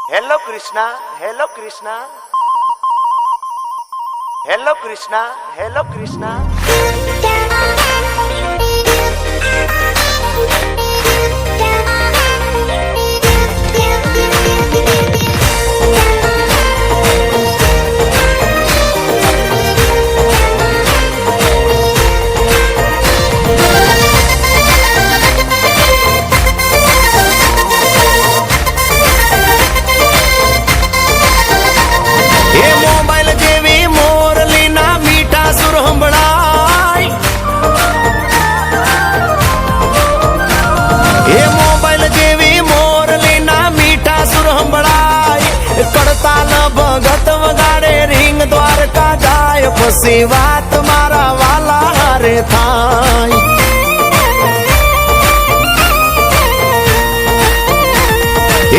Hello Krishna, hello Krishna. Hello Krishna, hello Krishna. ભગત વગાડે ring Dwarka જાય પછી વાત મારા વાલા હારે થાય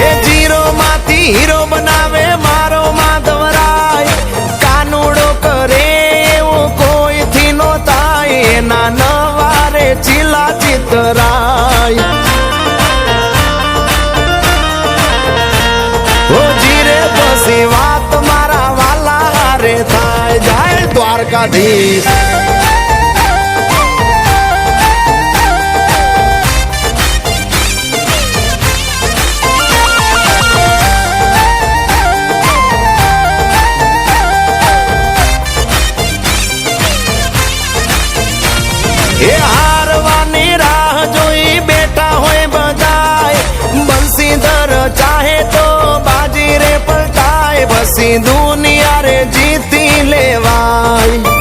એ જીરો માંથી હીરો બનાવે મારો માધવરાય કાનુડો કરે એવું કોઈ થી નો થાય એના નવારે ચીલા ચિતરાય વાત મારા વાલા હારે થાય જાય દ્વારકાધીશ એ હારવાની રાહ જોઈ બેઠા હોય બધાય બંસીધર ચાહે તો બાજી રે પલટાય બસી દુનિયા રે જીતી લેવાય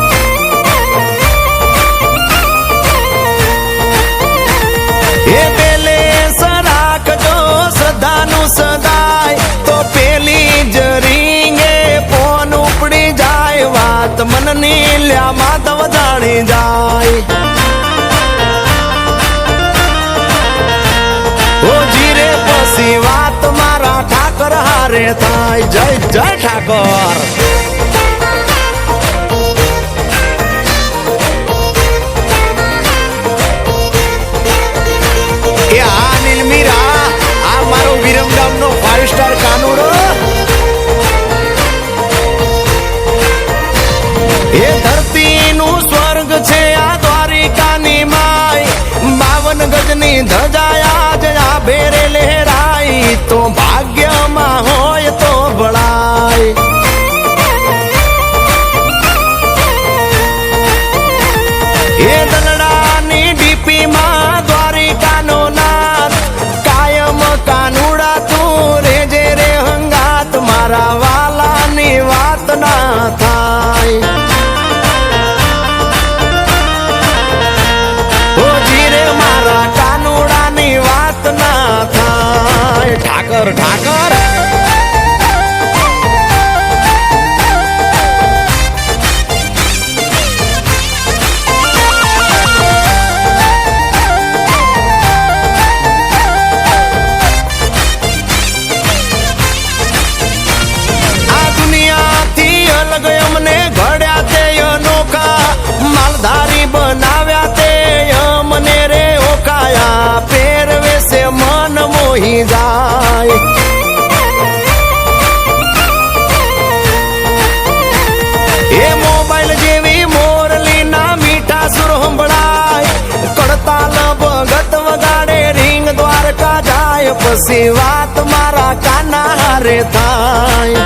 એ પેલે સરાખજો સદાનું સદાય તો પેલી જ રીંગે ફોન ઉપડી જાય વાત મનની લ્યા માધવ જાણી જાય વાત મારા ઠાકર હારે થાય જય જય ઠાકર એ આ નીલમીરા આ મારો વિરમગામ નો 5 સ્ટાર કાનુડો એ ધરતી નું સ્વર્ગ છે આ દ્વારિકાની માય 52 ગજની ધજાયા જયા ભેરે લહેરાય તો ભાગ્યમાં હોય તો ભળાય એ દલડાની ડીપીમાં દ્વારિકાનો નાથ કાયમ કાનુડા તું રેજે રે હંગાત મારા વાલાની વાત ના થાય ઠાકર ઠાકર આ દુનિયાથી અલગ અમને ઘડ્યા તે અનોખા માલધારી બનાવ્યા તે અમને રે ઓકાયા પહેરવે છે મન મોહી જાય એ મોબાઈલ જેવી મોરલી ના મીઠા સુર સંભળાય કડતાલ ભગત વગાડે રીંગ દ્વારકા જાય પછી વાત મારા કાના હારે થાય